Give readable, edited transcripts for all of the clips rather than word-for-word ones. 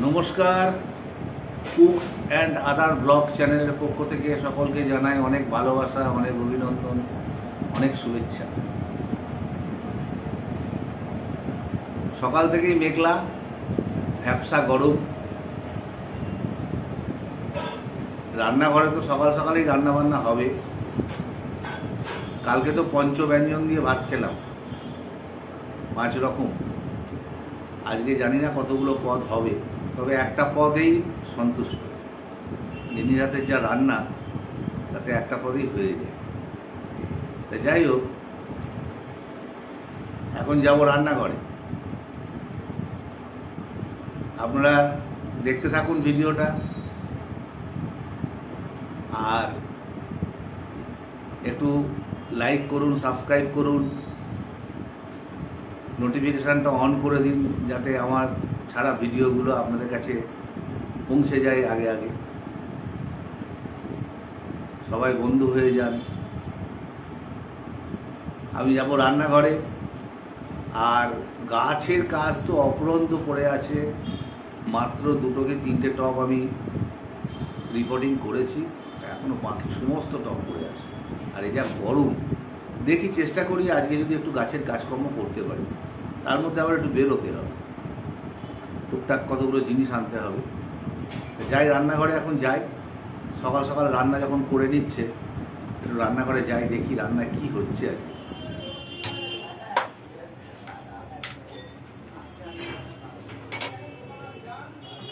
নমস্কার, cooks and other blog চ্যানেলের পক্ষ থেকে সকলকে জানাই অনেক ভালোবাসা, অনেক অভিনন্দন, অনেক শুভেচ্ছা। সকাল থেকেই মেঘলা, ভ্যাপসা গরম। রান্নাঘরে তো সকাল সকালেই রান্নাবান্না হবে। কালকে তো পঞ্চব্যঞ্জন দিয়ে ভাত খেলাম, 5 রকম। আজকে জানি না কতগুলো পদ হবে, তবে একটা পদেই সন্তুষ্ট। দিনের রাতের যা রান্না, তাতে একটা পদেই হয়ে যায়। তা যাই হোক, এখন যাব রান্নাঘরে। আপনারা দেখতে থাকুন ভিডিওটা, আর একটু লাইক করুন, সাবস্ক্রাইব করুন, নোটিফিকেশানটা অন করে দিন, যাতে আমার ছাড়া ভিডিওগুলো আপনাদের কাছে পৌঁছে যায় আগে আগে। সবাই বন্ধু হয়ে যান। আমি যাব রান্নাঘরে। আর গাছের কাজ তো অপরন্ত পড়ে আছে। মাত্র 2 কি 3টে টব আমি রিপোর্টিং করেছি, এখনও বাকি সমস্ত টব পড়ে আছে। আর এই যা গরম, দেখি চেষ্টা করি আজকে যদি একটু গাছের কাজকর্ম করতে পারি। তার মধ্যে আবার একটু বেরোতে হবে, টুকটাক কতগুলো জিনিস আনতে হবে। যাই রান্নাঘরে, এখন যাই। সকাল সকাল রান্না যখন করে নিচ্ছে, একটু রান্নাঘরে যাই, দেখি রান্নায় কি হচ্ছে আজকে।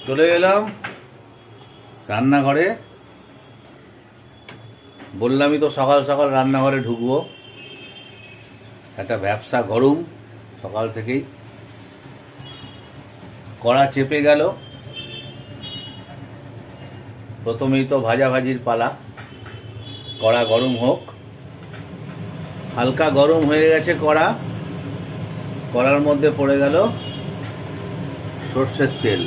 চলে এলাম রান্নাঘরে। বললামই তো সকাল সকাল রান্নাঘরে ঢুকবো। একটা ভ্যাপসা গরম সকাল থেকেই। কড়া চেপে গেল। প্রথমেই তো ভাজাভাজির পালা। কড়া গরম হোক। হালকা গরম হয়ে গেছে কড়া। কড়ার মধ্যে পড়ে গেল সর্ষের তেল।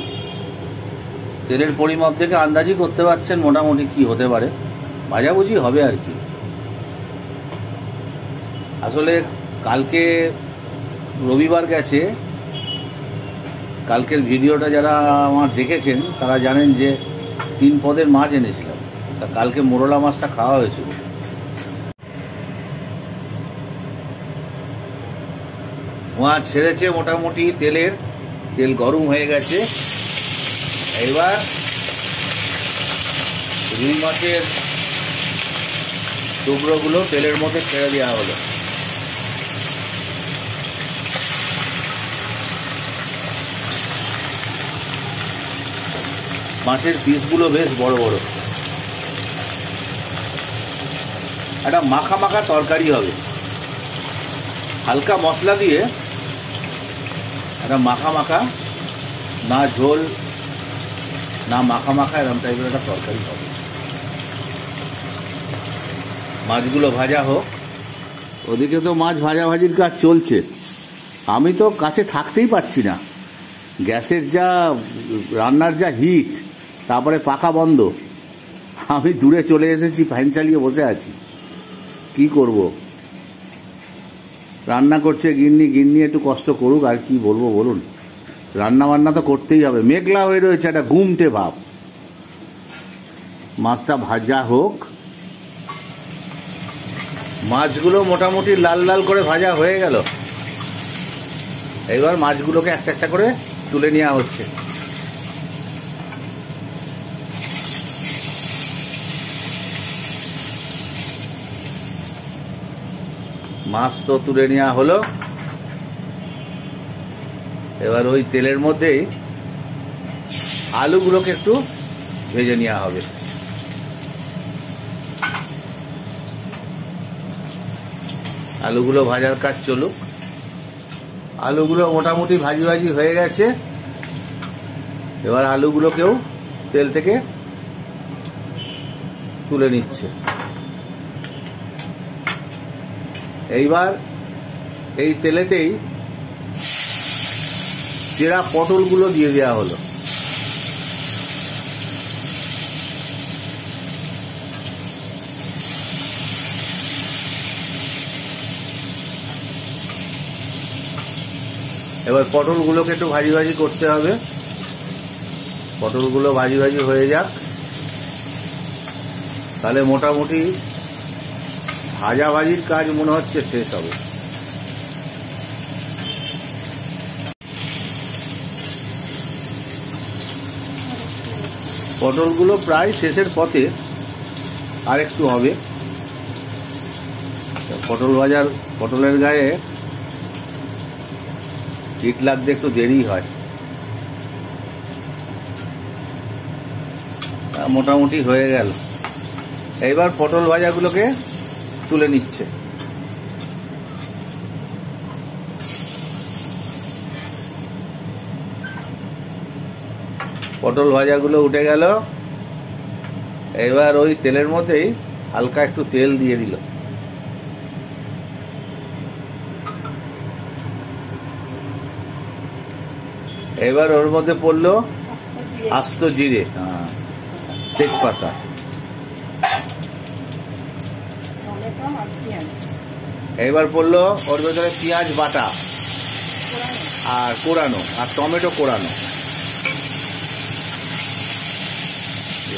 তেলের পরিমাপ থেকে আন্দাজই করতে পারছেন মোটামুটি কি হতে পারে। ভাজাভুজি হবে আর কি। আসলে কালকে রবিবার গেছে। কালকের ভিডিওটা যারা আমার দেখেছেন তারা জানেন যে 3 পদের মাছ এনেছিলাম। তা কালকে মোরলা মাছটা খাওয়া হয়েছিল। মাছ ছেড়েছে মোটামুটি তেলের। তেল গরম হয়ে গেছে। এবার রুই মাছের টুকরোগুলো তেলের মধ্যে ছেড়ে দেওয়া হলো। মাছের পিসগুলো বেশ বড় বড়। একটা মাখা মাখা তরকারি হবে। হালকা মশলা দিয়ে একটা মাখা মাখা, না ঝোল না মাখা মাখা, এরকম টাইপের একটা তরকারি হবে। মাছগুলো ভাজা হোক। ওদিকে তো মাছ ভাজাভাজির কাজ চলছে। আমি তো কাছে থাকতেই পারছি না। গ্যাসের যা রান্নার যা হিট, তারপরে পাখা বন্ধ। আমি দূরে চলে এসেছি, ফ্যান চালিয়ে বসে আছি। কি করব? রান্না করছে গিন্নি। গিন্নি একটু কষ্ট করুক, আর কি বলবো বলুন। রান্না বান্না তো করতেই হবে। মেঘলা হয়ে রয়েছে, একটা গুমটে ভাব। মাছটা ভাজা হোক। মাছগুলো মোটামুটি লাল লাল করে ভাজা হয়ে গেল। এবার মাছগুলোকে একটা একটা করে তুলে নেওয়া হচ্ছে। মাছ তো তুলে নেওয়া হলো। এবার ওই তেলের মধ্যেই আলুগুলোকে একটু ভেজে নেওয়া হবে। আলুগুলো ভাজার কাজ চলুক। আলুগুলো মোটামুটি ভাজি ভাজি হয়ে গেছে। এবার আলুগুলোকেও তেল থেকে তুলে নিচ্ছে। এইবার এই তেলেতেই চেরা পটলগুলো দিয়ে দেওয়া হলো। এবার পটলগুলোকে একটু ভাজি ভাজি করতে হবে। পটলগুলো ভাজি ভাজি হয়ে যাক, তাহলে মোটামুটি ভাজাভাজির কাজ মনে হচ্ছে শেষ হবে। পটলগুলো প্রায় শেষের পথে, আর একটু হবে। পটলের গায়ে চিট লাগতে একটু দেরি হয়। মোটামুটি হয়ে গেল। এইবার পটল ভাজাগুলোকে তুলে নিচ্ছে। পটল ভাজাগুলো উঠে গেল। এবার ওই তেলের মধ্যেই হালকা একটু তেল দিয়ে দিল। এবার ওর মধ্যে পড়লো আস্ত জিরে, তেজপাতা, এবার পড়লো ওর ভেতরে পেঁয়াজ বাটা আর কোরানো, আর টমেটো কোরানো।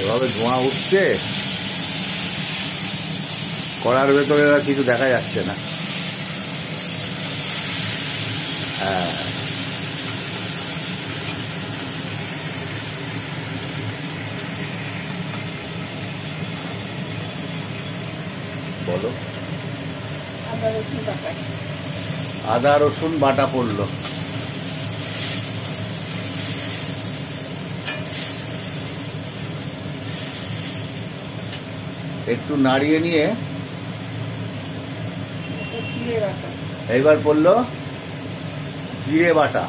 এভাবে ধোঁয়া উঠছে, কড়ার ভেতরে আর কিছু দেখা যাচ্ছে না। হ্যাঁ, বলো। আদা রসুন বাটা পড়লো। একটু নাড়িয়ে নিয়ে এইবার পড়লো জিরে বাটা,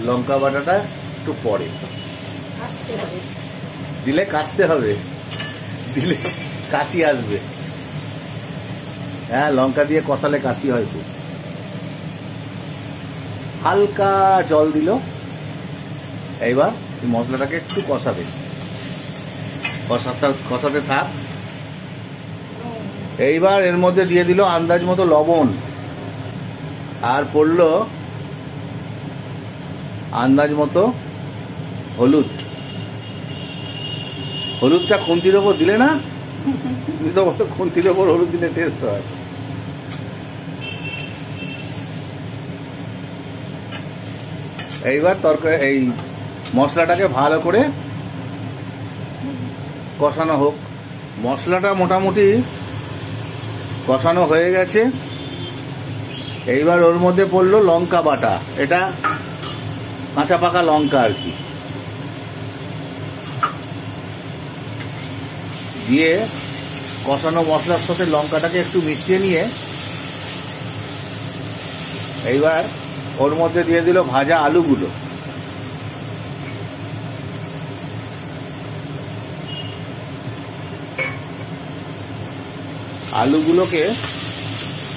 লঙ্কা বাটাটা একটু পরে দিলে কাশতে হবে, দিলে কাশি আসবে। হ্যাঁ, লঙ্কা দিয়ে কষালে কাশি হয় খুব। হালকা জল দিল। এইবার মশলাটাকে একটু কষাবে, কষাতে থাক। এইবার এর মধ্যে দিয়ে দিল আন্দাজ মতো লবণ, আর পড়লো আন্দাজ মতো হলুদ। হলুদটা খুন্তির ওপর দিলে না, খুন্তির ওপর হলুদ দিলে টেস্ট হয়। এইবার তরকারি এই মশলাটাকে ভালো করে কষানো হোক। মশলাটা মোটামুটি কষানো হয়ে গেছে। এইবার ওর মধ্যে পড়লো লঙ্কা বাটা, এটা কাঁচা পাকা লঙ্কা আর কি, দিয়ে কষানো মশলার সাথে লঙ্কাটাকে একটু মিশিয়ে নিয়ে এইবার ওর মধ্যে দিয়ে দিল ভাজা আলুগুলো। আলুগুলোকে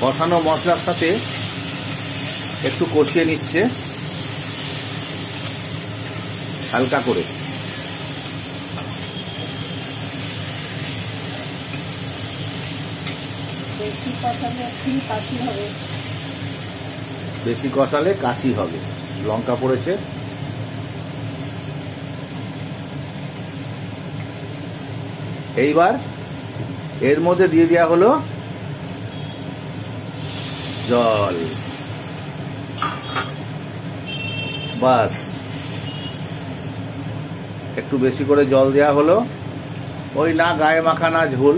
কষানো মশলার সাথে একটু কষিয়ে নিচ্ছে হালকা করে। বেশি কষালে কাশি হবে। লঙ্কা পড়েছে। এইবার এর মধ্যে দিয়ে দেওয়া হলো জল। বাস, একটু বেশি করে জল দেওয়া হলো, ওই না গায়ে মাখা না ঝোল।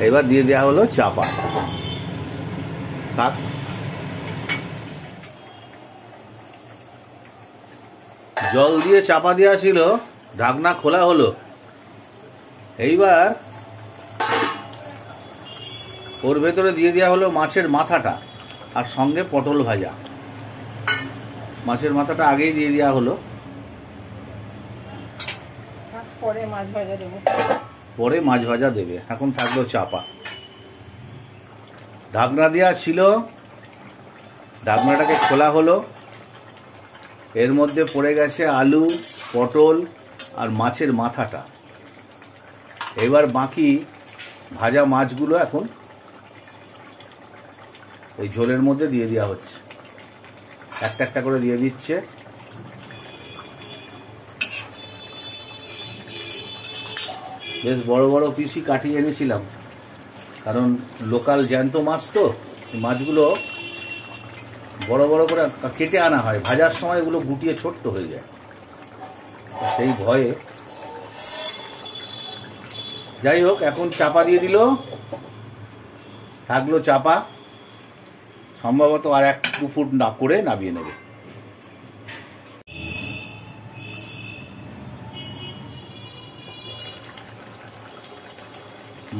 এবার দিয়ে দেওয়া হলো চাপা। থাক। জল দিয়ে চাপা দেওয়া ছিল, ঢাকনা খোলা হলো। এইবার ওর ভেতরে দিয়ে দেওয়া হলো মাছের মাথাটা, আর সঙ্গে পটল ভাজা। মাছের মাথাটা আগেই দিয়ে দেওয়া হলো, পরে মাছ ভাজা দেবো। পরে মাছ ভাজা দেবে। এখন থাকলো চাপা। ঢাকনা দেওয়া ছিল, ঢাকনাটাকে খোলা হলো। এর মধ্যে পড়ে গেছে আলু, পটল আর মাছের মাথাটা। এবার বাকি ভাজা মাছগুলো এখন এই ঝোলের মধ্যে দিয়ে দেওয়া হচ্ছে, একটা একটা করে দিয়ে দিচ্ছে। বেশ বড় বড় পিসই কাটিয়ে এনেছিলাম, কারণ লোকাল জ্যান্ত মাছ তো, মাছগুলো বড় বড় করে কেটে আনা হয়, ভাজার সময় এগুলো গুটিয়ে ছোট্ট হয়ে যায়, সেই ভয়ে। যাই হোক, এখন চাপা দিয়ে দিল, থাকলো চাপা, সম্ভবত আর 1-2 ফুট না করে নামিয়ে নেবে।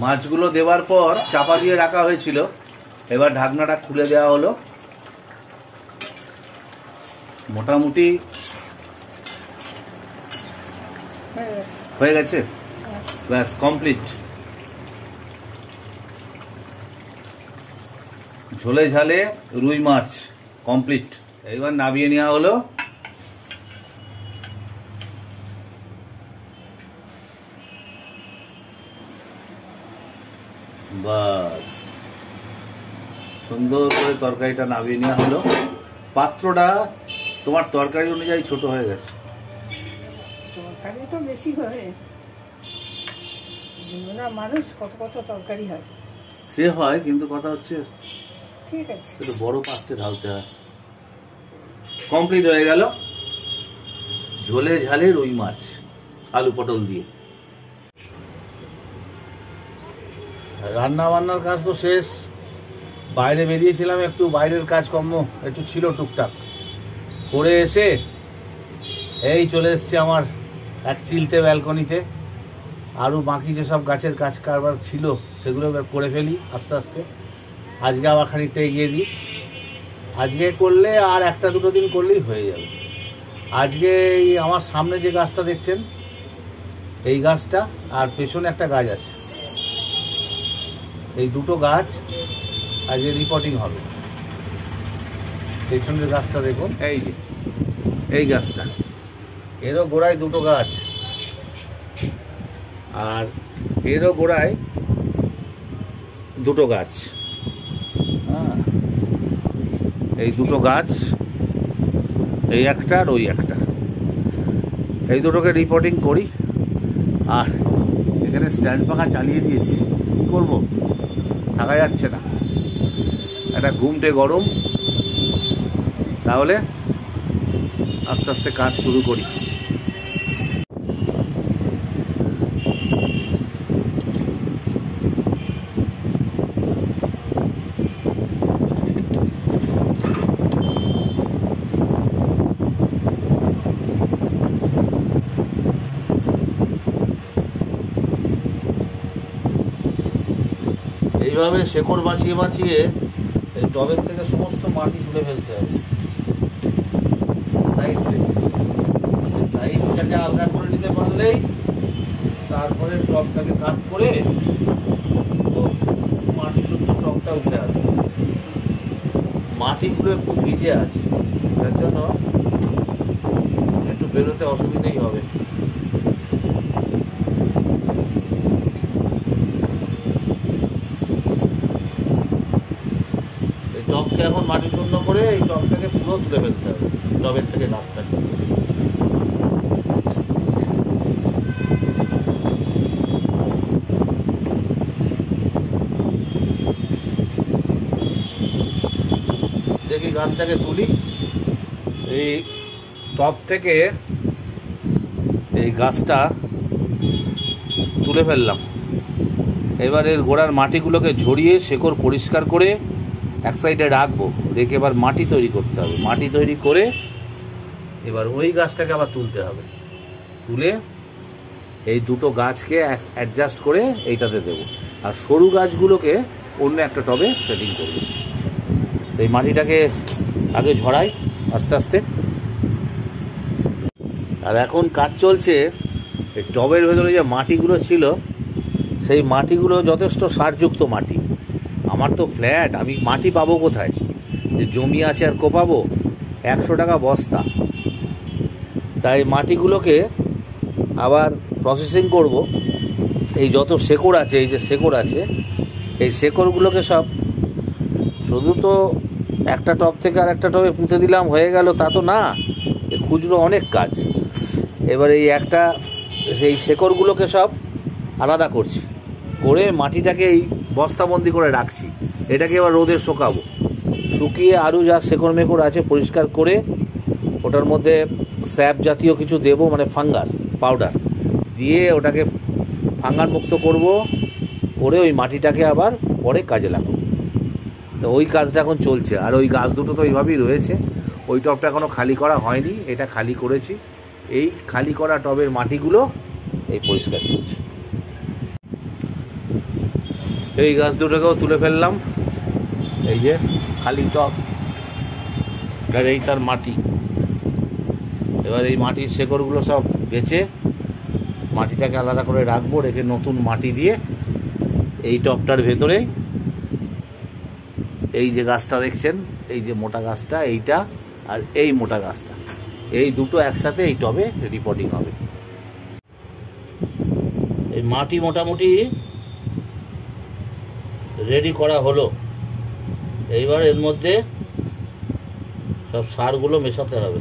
মাছগুলো দেওয়ার পর চাপা দিয়ে রাখা হয়েছিল, এবার ঢাকনাটা খুলে দেওয়া হলো। মোটামুটি হয়ে গেছে, ব্যাস কমপ্লিট। ঝোলে ঝালে রুই মাছ কমপ্লিট। এইবার নামিয়ে নেওয়া হলো। বাস, সুন্দর করে তরকারিটা নামিয়ে নেওয়া হলো। পাত্রটা তোমার তরকারি অনুযায়ী ছোট হয়ে গেছে। তরকারি তো বেশি হয় না, মানুষ কত কত তরকারি হয়। সে হয়, কিন্তু কথা হচ্ছে ঠিক আছে, একটু বড় পাত্রে ঢালতে হয়। কমপ্লিট হয়ে গেল ঝোলে ঝালে রুই মাছ আলু পটল দিয়ে। রান্না বান্নার কাজ তো শেষ। বাইরে বেরিয়েছিলাম একটু, বাইরের কাজকর্ম একটু ছিল টুকটাক, করে এসে এই চলে এসছে আমার এক চিলতে ব্যালকনিতে। আরও বাকি যেসব গাছের কাজ কারবার ছিল সেগুলো করে ফেলি আস্তে আস্তে। আজকে আবার খানিকটা এগিয়ে দিই, আজকে করলে আর 1-2 দিন করলেই হয়ে যাবে। আজকে এই আমার সামনে যে গাছটা দেখছেন, এই গাছটা আর পেছনে একটা গাছ আছে, এই দুটো গাছ আজকে রিপোর্টিং হবে। পেছনের গাছটা দেখুন, এই যে এই গাছটা, এরও গোড়ায় দুটো গাছ, আর এরও গোড়ায় দুটো গাছ। হ্যাঁ, এই দুটো গাছ, এই একটা আর ওই একটা, এই দুটোকে রিপোর্টিং করি। আর এখানে স্ট্যান্ড পাখা চালিয়ে দিয়েছি, কী করবো, থাকা যাচ্ছে না, একটা ঘুমটে গরম। তাহলে আস্তে আস্তে কাজ শুরু করি। এইভাবে শেকড় বাঁচিয়ে বাঁচিয়ে এই টবের থেকে সমস্ত মাটি তুলে ফেলতে হবে। সাইডটাকে আলগা করে নিতে পারলেই তারপরে টবটাকে কাট করে মাটি শুদ্ধ টবটা উঠে আসবে। মাটিগুলো একটু ভিজে আছে, তার জন্য একটু বেরোতে অসুবিধেই হবে। টবকে এখন মাটি শূন্য করে এই টবটাকে পুরো তুলে ফেলতে হবে টবের থেকে গাছটাকে। দেখি গাছটাকে তুলি, এই টব থেকে এই গাছটা তুলে ফেললাম। এবার এর গোড়ার মাটিগুলোকে ঝরিয়ে শেকড় পরিষ্কার করে এক সাইডে রাখবো, রেখে এবার মাটি তৈরি করতে হবে। মাটি তৈরি করে এবার ওই গাছটাকে আবার তুলতে হবে, তুলে এই দুটো গাছকে অ্যাডজাস্ট করে এইটাতে দেবো, আর সরু গাছগুলোকে অন্য একটা টবে সেটিং করবো। এই মাটিটাকে আগে ঝরাই আস্তে আস্তে। আর এখন কাজ চলছে, এই টবের ভেতরে যে মাটিগুলো ছিল সেই মাটিগুলো যথেষ্ট সারযুক্ত মাটি। আমার তো ফ্ল্যাট, আমি মাটি পাবো কোথায়? যে জমি আছে আর কোপাবো? 100 টাকা বস্তা। তাই মাটিগুলোকে আবার প্রসেসিং করব। এই যত শেকড় আছে, এই যে শেকড় আছে, এই শেকড়গুলোকে সব শুধু তো একটা টব থেকে আর একটা টবে পুঁতে দিলাম হয়ে গেল তা তো না, খুচরো অনেক কাজ। এবার এই একটা সেই শেকড়গুলোকে সব আলাদা করছি, করে মাটিটাকে এই বস্তাবন্দি করে রাখছি। এটাকে এবার রোদে শুকাবো, শুকিয়ে আরও যা শেকড় মেকড় আছে পরিষ্কার করে ওটার মধ্যে স্যাপ জাতীয় কিছু দেবো, মানে ফাঙ্গার পাউডার দিয়ে ওটাকে ফাঙ্গার মুক্ত করব, করে ওই মাটিটাকে আবার পরে কাজে লাগাবো। তো ওই কাজটা এখন চলছে। আর ওই গাছ দুটো তো এইভাবেই রয়েছে, ওই টবটা এখনও খালি করা হয়নি, এটা খালি করেছি। এই খালি করা টবের মাটিগুলো এই পরিষ্কার চলছে। এই গাছ দুটোকেও তুলে ফেললাম, এই যে খালি টব, আর এই তার মাটি। এবার এই মাটির শেকড়গুলো সব বেছে মাটিটাকে আলাদা করে রাখবো, রেখে নতুন মাটি দিয়ে এই টবটার ভেতরে এই যে গাছটা দেখছেন, এই যে মোটা গাছটা, এইটা আর এই মোটা গাছটা, এই দুটো একসাথে এই টবে রিপোর্টিং হবে। এই মাটি মোটামুটি রেডি করা হলো। এইবার এর মধ্যে সব সারগুলো মেশাতে হবে।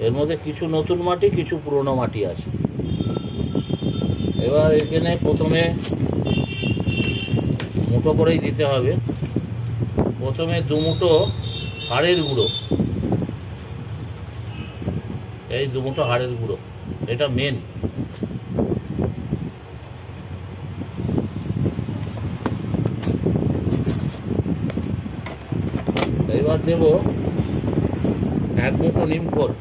এর মধ্যে কিছু নতুন মাটি, কিছু পুরনো মাটি আছে। এবার এখানে প্রথমে মুঠো করেই দিতে হবে। প্রথমে 2 মুঠো হাড়ের গুঁড়ো, এই 2 মুঠো হাড়ের গুঁড়ো, এটা মেন। এবার দেব 1 মুঠো নিমখোল,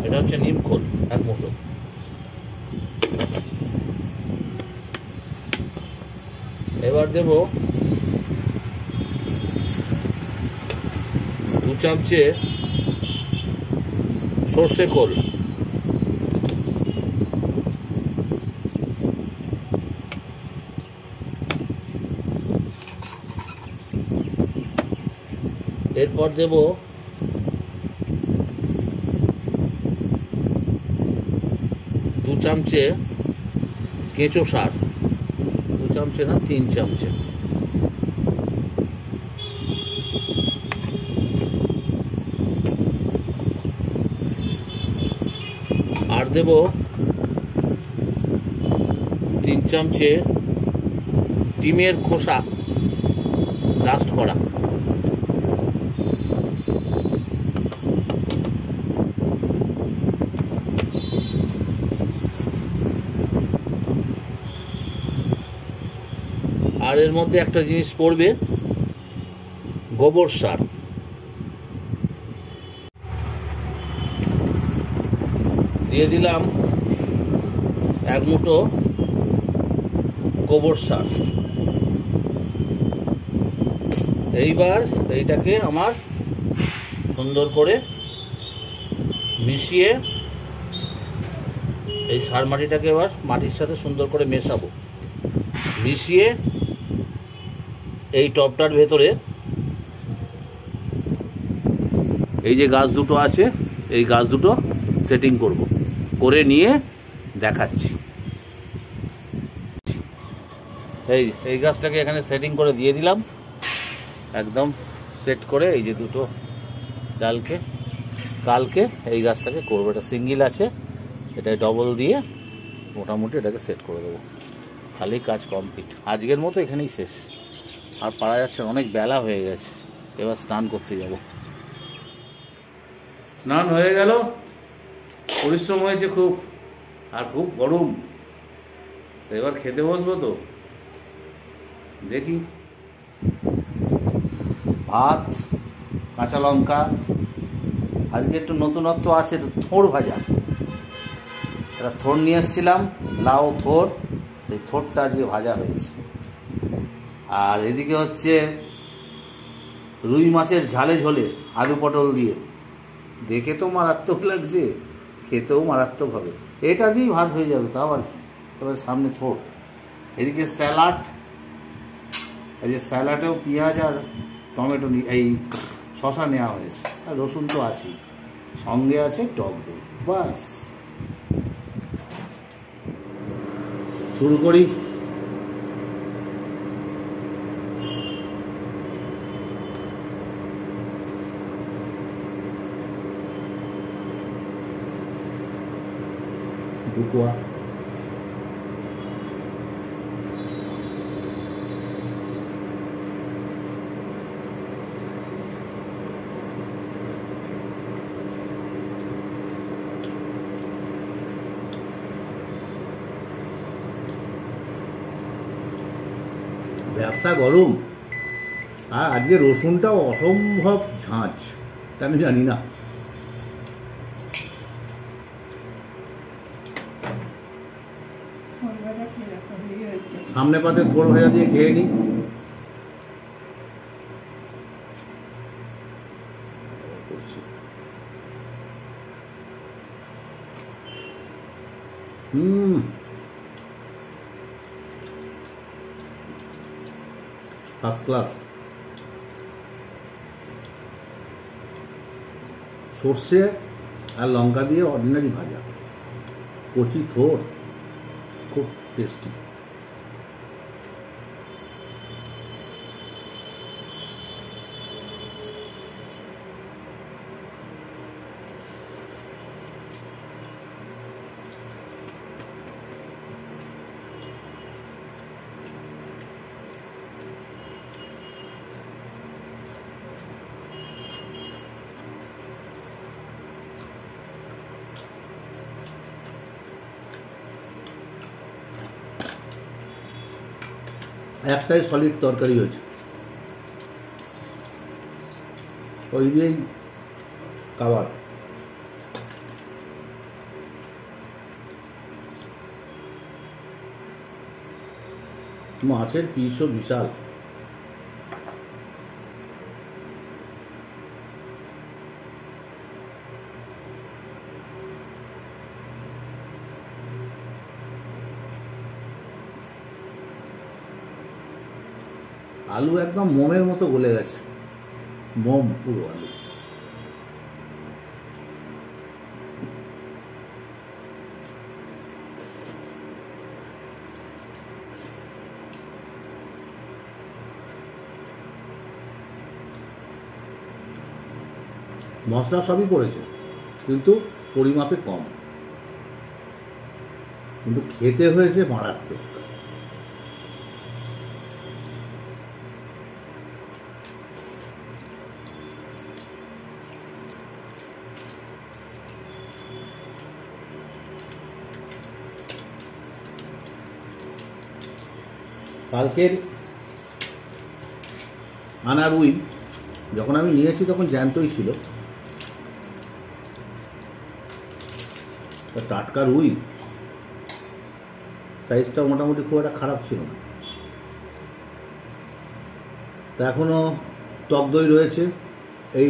এটা হচ্ছে নিমখোল 1 মুঠো। এবার দেব 2 চামচে সর্ষে খোল, এরপর দেব 2 চামচে কেঁচো সার, 2 চামচে না 3 চামচে। আর দেব 3 চামচে ডিমের খোসা ডাস্ট করা। আর এর মধ্যে একটা জিনিস পড়বে, গোবর সার। দিয়ে দিলাম 1 মুঠো গোবর সার। এইবার এইটাকে আমার সুন্দর করে মিশিয়ে এই সার মাটিটাকে এবার মাটির সাথে সুন্দর করে মেশাবো। মিশিয়ে এই টবটার ভেতরে এই যে গাছ দুটো আছে, এই গাছ দুটো সেটিং করব, করে নিয়ে দেখাচ্ছি। এই গাছটাকে এখানে সেটিং করে দিয়ে দিলাম, একদম সেট করে। এই যে দুটো ডালকে কালকে এই গাছটাকে করবো, এটা সিঙ্গেল আছে, এটা ডবল দিয়ে মোটামুটি এটাকে সেট করে দেবো। খালি কাজ কমপ্লিট। আজকের মতো এখানেই শেষ, আর পারা যাচ্ছে, অনেক বেলা হয়ে গেছে। এবার স্নান করতে যাব। স্নান হয়ে গেল, পরিশ্রম হয়েছে খুব, আর খুব গরম। এবার খেতে বসবো তো, দেখি। ভাত, কাঁচা লঙ্কা, আজকে একটু নতুনত্ব আছে, থোড় ভাজা। এটা থোড় নিয়ে এসেছিলাম, লাউ থোড়, সেই থোড়টা আজকে ভাজা হয়েছে। আর এদিকে হচ্ছে রুই মাছের ঝালে ঝোলে আলু পটল দিয়ে, দেখে তো মারাত্মক লাগছে, খেতেও মারাত্মক হবে। এটা দিয়েই ভাত হয়ে যাবে, তাও আর কি। তবে সামনে থোড়, এদিকে স্যালাড, এই যে স্যালাডেও পেঁয়াজ আর টমেটো এই শসা নেওয়া হয়েছে, আর রসুন তো আছেই, সঙ্গে আছে টক দই, বাস। শুরু করি। দুকুয়া ব্যবসা গরম, আর আজকে রসুনটাও অসম্ভব ঝাঁঝ, তা আমি জানি না। ফল ভাজা খেয়ে দেখো, হয়ে হয়েছে। সামনে পাতে থোড় ভাজা দিয়ে খেয়ে নিই। First class. সর্ষে আর লঙ্কা দিয়ে অর্ডিনারি ভাজা, কচি থোড়, খুব টেস্টি। একটাই সলিড তরকারি হয়েছে, ওই দিয়েই খাবার। মাছের পিসও বিশাল। আলু একদম মোমের মতো গলে গেছে, মোম পুরো আলু। মশলা সবই পড়েছে, কিন্তু পরিমাপে কম, কিন্তু খেতে হয়েছে মারাত্মক। কালকের আনা রুই যখন আমি নিয়েছি তখন জ্যান্তই ছিল, টাটকা রুই, সাইজটা মোটামুটি খুব একটা খারাপ ছিল না। তা এখনও টক দই রয়েছে, এই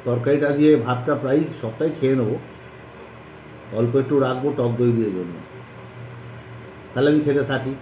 তরকারিটা দিয়ে ভাতটা প্রায় সবটাই খেয়ে নেবো, অল্প একটু রাখবো টক দই দিয়ে জন্য, তাহলে আমি খেতে থাকি।